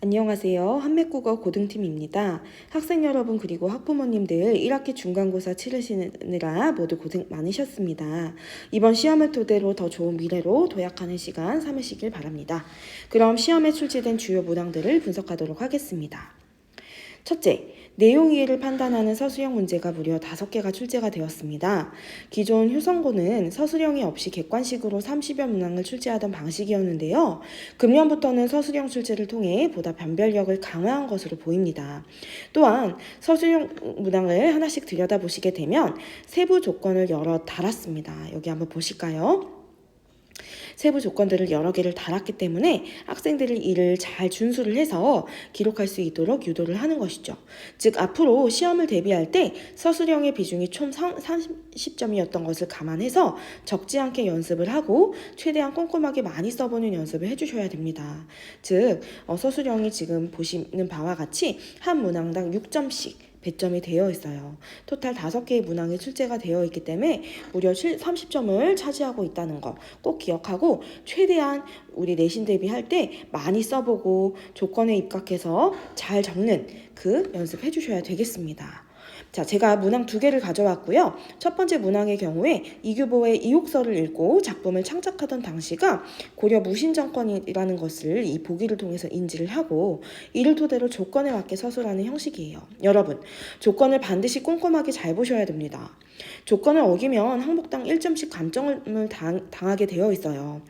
안녕하세요. 한맥국어 고등팀입니다. 학생 여러분 그리고 학부모님들 1학기 중간고사 치르시느라 모두 고생 많으셨습니다. 이번 시험을 토대로 더 좋은 미래로 도약하는 시간 삼으시길 바랍니다. 그럼 시험에 출제된 주요 문항들을 분석하도록 하겠습니다. 첫째, 내용 이해를 판단하는 서술형 문제가 무려 5개가 출제가 되었습니다. 기존 효성고는 서술형이 없이 객관식으로 30여 문항을 출제하던 방식이었는데요. 금년부터는 서술형 출제를 통해 보다 변별력을 강화한 것으로 보입니다. 또한 서술형 문항을 하나씩 들여다보시게 되면 세부 조건을 여러 달았습니다. 여기 한번 보실까요? 세부 조건들을 여러 개를 달았기 때문에 학생들이 이를 잘 준수를 해서 기록할 수 있도록 유도를 하는 것이죠. 즉 앞으로 시험을 대비할 때 서술형의 비중이 총 30점이었던 것을 감안해서 적지 않게 연습을 하고 최대한 꼼꼼하게 많이 써보는 연습을 해주셔야 됩니다. 즉 서술형이 지금 보시는 바와 같이 한 문항당 6점씩 배점이 되어 있어요. 토탈 5개의 문항이 출제가 되어 있기 때문에 무려 30점을 차지하고 있다는 거 꼭 기억하고 최대한 우리 내신 대비할 때 많이 써보고 조건에 입각해서 잘 적는 그 연습해 주셔야 되겠습니다. 자, 제가 문항 2개를 가져왔고요. 첫 번째 문항의 경우에 이규보의 이혹서를 읽고 작품을 창작하던 당시가 고려 무신정권이라는 것을 이 보기를 통해서 인지를 하고 이를 토대로 조건에 맞게 서술하는 형식이에요. 여러분, 조건을 반드시 꼼꼼하게 잘 보셔야 됩니다. 조건을 어기면 항목당 1점씩 감점을 당하게 되어 있어요.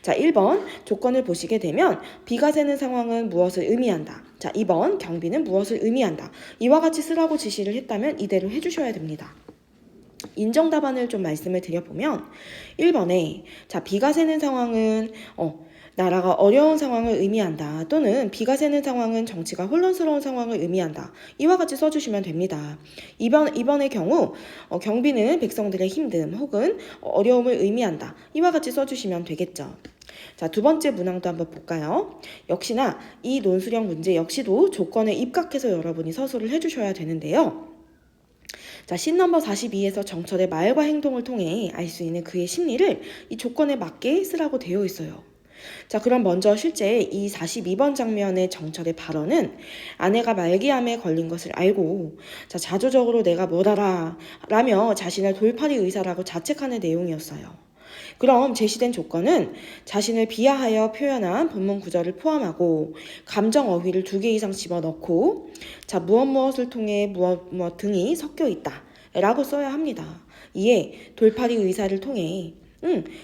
자, 1번 조건을 보시게 되면 비가 새는 상황은 무엇을 의미한다. 자, 2번 경비는 무엇을 의미한다. 이와 같이 쓰라고 지시를 했다면 이대로 해주셔야 됩니다. 인정 답안을 좀 말씀을 드려보면 1번에 자, 비가 새는 상황은 나라가 어려운 상황을 의미한다. 또는 비가 새는 상황은 정치가 혼란스러운 상황을 의미한다. 이와 같이 써주시면 됩니다. 2번의 경우 경비는 백성들의 힘듦 혹은 어려움을 의미한다. 이와 같이 써주시면 되겠죠. 자, 두 번째 문항도 한번 볼까요? 역시나 이 논술형 문제 역시도 조건에 입각해서 여러분이 서술을 해주셔야 되는데요. 자, 신 넘버 42에서 정철의 말과 행동을 통해 알 수 있는 그의 심리를 이 조건에 맞게 쓰라고 되어 있어요. 자, 그럼 먼저 실제 이 42번 장면의 정철의 발언은 아내가 말기암에 걸린 것을 알고 자, 자조적으로 내가 뭘 알아 라며 자신을 돌팔이 의사라고 자책하는 내용이었어요. 그럼 제시된 조건은 자신을 비하하여 표현한 본문 구절을 포함하고 감정 어휘를 2개 이상 집어넣고 자, 무엇을 통해 무엇 등이 섞여 있다 라고 써야 합니다. 이에 돌팔이 의사를 통해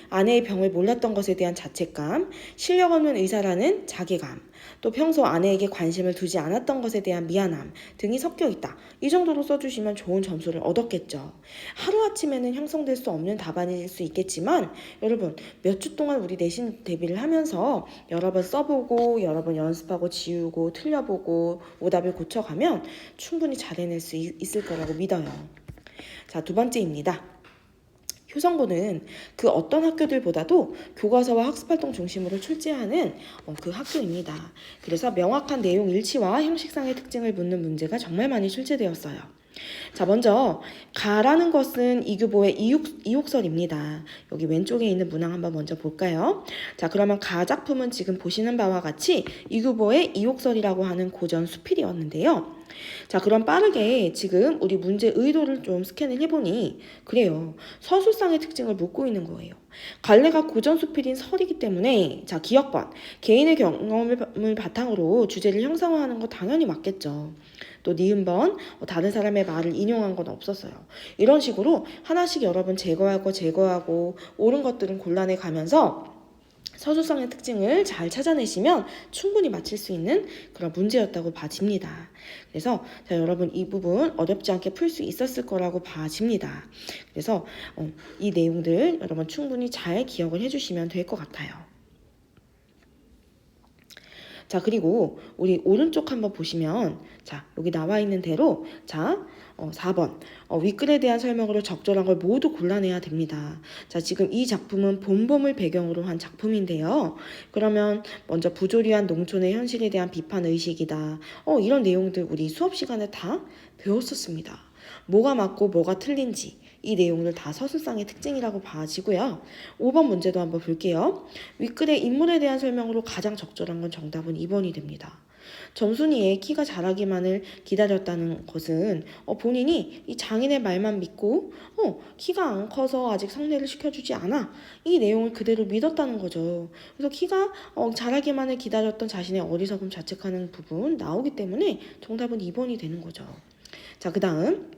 아내의 병을 몰랐던 것에 대한 자책감, 실력 없는 의사라는 자괴감, 또 평소 아내에게 관심을 두지 않았던 것에 대한 미안함 등이 섞여 있다. 이 정도로 써주시면 좋은 점수를 얻었겠죠. 하루아침에는 형성될 수 없는 답안일 수 있겠지만 여러분 몇 주 동안 우리 내신 대비를 하면서 여러 번 써보고 여러 번 연습하고 지우고 틀려보고 오답을 고쳐가면 충분히 잘 해낼 수 있을 거라고 믿어요. 자, 두 번째입니다. 효성고는 그 어떤 학교들보다도 교과서와 학습활동 중심으로 출제하는 그 학교입니다. 그래서 명확한 내용 일치와 형식상의 특징을 묻는 문제가 정말 많이 출제되었어요. 자, 먼저 가라는 것은 이규보의 이혹설입니다. 여기 왼쪽에 있는 문항 한번 먼저 볼까요? 자, 그러면 가 작품은 지금 보시는 바와 같이 이규보의 이혹설이라고 하는 고전 수필이었는데요. 자, 그럼 빠르게 지금 우리 문제 의도를 좀 스캔을 해보니 그래요. 서술상의 특징을 묻고 있는 거예요. 갈래가 고전 수필인 설이기 때문에 자, 기억번, 개인의 경험을 바탕으로 주제를 형상화하는 거 당연히 맞겠죠. 또 니은번, 다른 사람의 말을 인용한 건 없었어요. 이런 식으로 하나씩 여러분 제거하고 옳은 것들은 골라내 가면서 서술상의 특징을 잘 찾아내시면 충분히 맞힐 수 있는 그런 문제였다고 봐집니다. 그래서 자, 여러분 이 부분 어렵지 않게 풀 수 있었을 거라고 봐집니다. 그래서 이 내용들 여러분 충분히 잘 기억을 해주시면 될 것 같아요. 자, 그리고 우리 오른쪽 한번 보시면 자, 여기 나와 있는 대로 자, 4번 윗글에 대한 설명으로 적절한 걸 모두 골라내야 됩니다. 자, 지금 이 작품은 봄봄을 배경으로 한 작품인데요. 그러면 먼저 부조리한 농촌의 현실에 대한 비판 의식이다. 이런 내용들 우리 수업 시간에 다 배웠었습니다. 뭐가 맞고 뭐가 틀린지 이 내용들 다 서술상의 특징이라고 봐지고요. 5번 문제도 한번 볼게요. 윗글의 인물에 대한 설명으로 가장 적절한 건 정답은 2번이 됩니다. 점순이의 키가 자라기만을 기다렸다는 것은 본인이 이 장인의 말만 믿고 키가 안 커서 아직 성례를 시켜주지 않아, 이 내용을 그대로 믿었다는 거죠. 그래서 키가 자라기만을 기다렸던 자신의 어리석음 자책하는 부분 나오기 때문에 정답은 2번이 되는 거죠. 자, 그 다음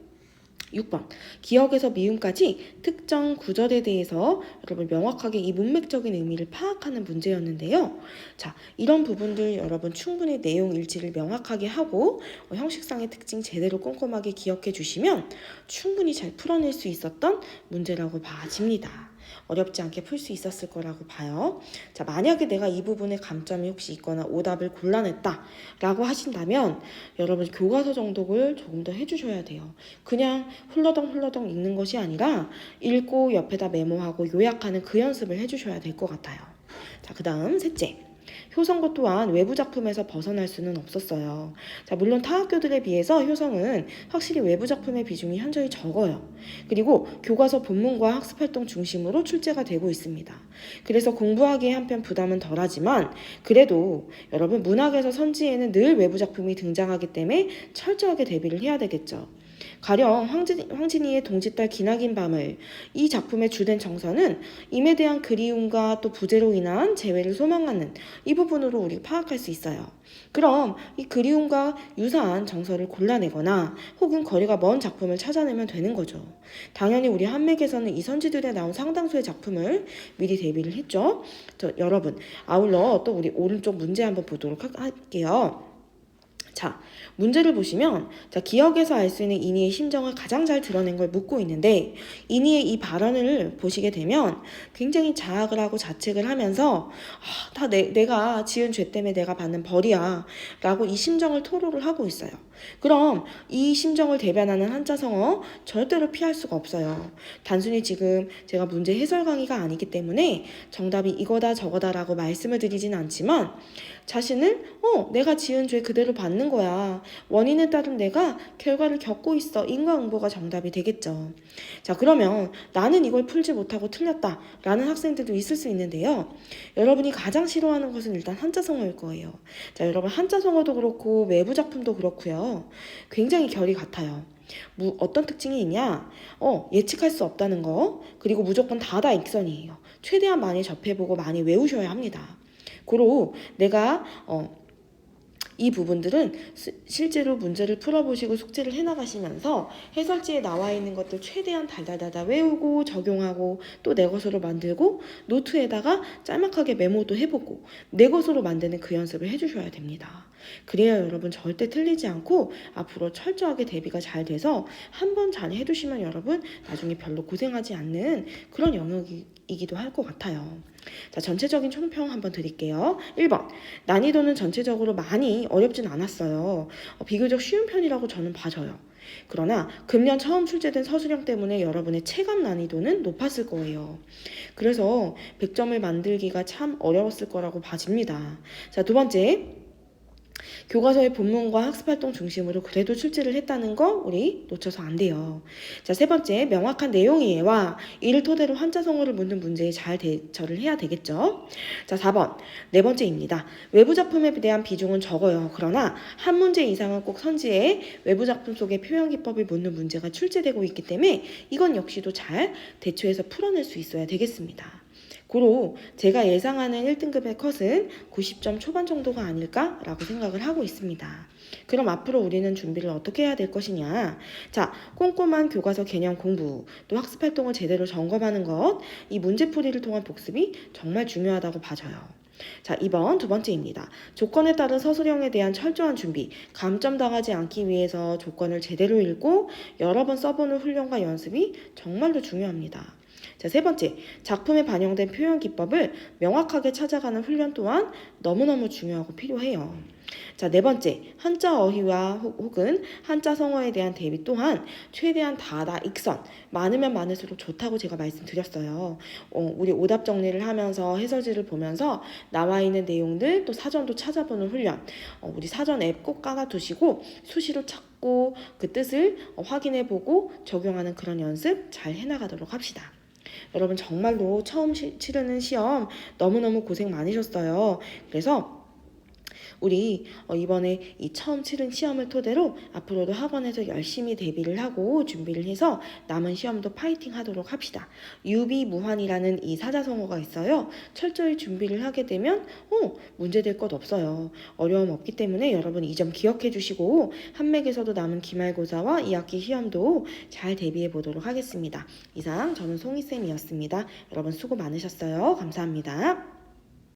6번. 기억에서 미음까지 특정 구절에 대해서 여러분 명확하게 이 문맥적인 의미를 파악하는 문제였는데요. 자, 이런 부분들 여러분 충분히 내용 일치를 명확하게 하고 형식상의 특징 제대로 꼼꼼하게 기억해 주시면 충분히 잘 풀어낼 수 있었던 문제라고 봐집니다. 어렵지 않게 풀 수 있었을 거라고 봐요. 자, 만약에 내가 이 부분에 감점이 혹시 있거나 오답을 곤란했다 라고 하신다면 여러분 교과서 정독을 조금 더 해주셔야 돼요. 그냥 훌러덩 읽는 것이 아니라 읽고 옆에다 메모하고 요약하는 그 연습을 해주셔야 될 것 같아요. 자, 그 다음 셋째. 효성고 또한 외부 작품에서 벗어날 수는 없었어요. 자, 물론 타 학교들에 비해서 효성은 확실히 외부 작품의 비중이 현저히 적어요. 그리고 교과서 본문과 학습활동 중심으로 출제가 되고 있습니다. 그래서 공부하기에 한편 부담은 덜하지만 그래도 여러분 문학에서 선지에는 늘 외부 작품이 등장하기 때문에 철저하게 대비를 해야 되겠죠. 가령 황진이의 동짓달 기나긴 밤을, 이 작품의 주된 정서는 임에 대한 그리움과 또 부재로 인한 재회를 소망하는 이 부분으로 우리가 파악할 수 있어요. 그럼 이 그리움과 유사한 정서를 골라내거나 혹은 거리가 먼 작품을 찾아내면 되는 거죠. 당연히 우리 한맥에서는 이 선지들에 나온 상당수의 작품을 미리 대비를 했죠. 여러분, 아울러 또 우리 오른쪽 문제 한번 보도록 할게요. 자, 문제를 보시면 기억에서 알 수 있는 이니의 심정을 가장 잘 드러낸 걸 묻고 있는데 이니의 이 발언을 보시게 되면 굉장히 자학을 하고 자책을 하면서 다 내가 지은 죄 때문에 내가 받는 벌이야 라고 이 심정을 토로를 하고 있어요. 그럼 이 심정을 대변하는 한자성어 절대로 피할 수가 없어요. 단순히 지금 제가 문제 해설 강의가 아니기 때문에 정답이 이거다 저거다 라고 말씀을 드리진 않지만 자신을 내가 지은 죄 그대로 받는 거야. 원인에 따른 내가 결과를 겪고 있어. 인과응보가 정답이 되겠죠. 자, 그러면 나는 이걸 풀지 못하고 틀렸다 라는 학생들도 있을 수 있는데요. 여러분이 가장 싫어하는 것은 일단 한자성어일 거예요. 자, 여러분 한자성어도 그렇고 외부 작품도 그렇고요. 굉장히 결이 같아요. 어떤 특징이 있냐? 예측할 수 없다는 거, 그리고 무조건 다다익선이에요. 최대한 많이 접해보고 많이 외우셔야 합니다. 고로 내가 이 부분들은 실제로 문제를 풀어보시고 숙제를 해나가시면서 해설지에 나와 있는 것들 최대한 달달달달 외우고 적용하고 또 내 것으로 만들고 노트에다가 짤막하게 메모도 해보고 내 것으로 만드는 그 연습을 해주셔야 됩니다. 그래야 여러분 절대 틀리지 않고 앞으로 철저하게 대비가 잘 돼서 한 번 잘 해두시면 여러분 나중에 별로 고생하지 않는 그런 영역이기도 할 것 같아요. 자, 전체적인 총평 한번 드릴게요. 1번, 난이도는 전체적으로 많이 어렵진 않았어요. 비교적 쉬운 편이라고 저는 봐져요. 그러나 금년 처음 출제된 서술형 때문에 여러분의 체감 난이도는 높았을 거예요. 그래서 100점을 만들기가 참 어려웠을 거라고 봐집니다. 자, 두 번째, 교과서의 본문과 학습활동 중심으로 그래도 출제를 했다는 거 우리 놓쳐서 안 돼요. 자, 세 번째, 명확한 내용 이해와 이를 토대로 한자성어를 묻는 문제에 잘 대처를 해야 되겠죠. 자, 4번, 네 번째입니다. 외부 작품에 대한 비중은 적어요. 그러나 한 문제 이상은 꼭 선지에 외부 작품 속의 표현 기법을 묻는 문제가 출제되고 있기 때문에 이건 역시도 잘 대처해서 풀어낼 수 있어야 되겠습니다. 고로 제가 예상하는 1등급의 컷은 90점 초반 정도가 아닐까라고 생각을 하고 있습니다. 그럼 앞으로 우리는 준비를 어떻게 해야 될 것이냐? 자, 꼼꼼한 교과서 개념 공부, 또 학습활동을 제대로 점검하는 것, 이 문제풀이를 통한 복습이 정말 중요하다고 봐져요. 자, 2번 두 번째입니다. 조건에 따른 서술형에 대한 철저한 준비, 감점당하지 않기 위해서 조건을 제대로 읽고 여러 번 써보는 훈련과 연습이 정말로 중요합니다. 자, 세 번째, 작품에 반영된 표현 기법을 명확하게 찾아가는 훈련 또한 너무너무 중요하고 필요해요. 자, 네 번째, 한자 어휘와 혹은 한자 성어에 대한 대비 또한 최대한 다다익선, 많으면 많을수록 좋다고 제가 말씀드렸어요. 우리 오답 정리를 하면서 해설지를 보면서 나와 있는 내용들 또 사전도 찾아보는 훈련, 우리 사전 앱 꼭 깔아두시고 수시로 찾고 그 뜻을 확인해보고 적용하는 그런 연습 잘 해나가도록 합시다. 여러분 정말로 처음 치르는 시험 너무너무 고생 많으셨어요. 그래서 우리 이번에 이 처음 치른 시험을 토대로 앞으로도 학원에서 열심히 대비를 하고 준비를 해서 남은 시험도 파이팅 하도록 합시다. 유비무환이라는 이 사자성어가 있어요. 철저히 준비를 하게 되면 문제될 것 없어요. 어려움 없기 때문에 여러분 이 점 기억해 주시고 한맥에서도 남은 기말고사와 2학기 시험도 잘 대비해 보도록 하겠습니다. 이상 저는 송이쌤이었습니다. 여러분 수고 많으셨어요. 감사합니다.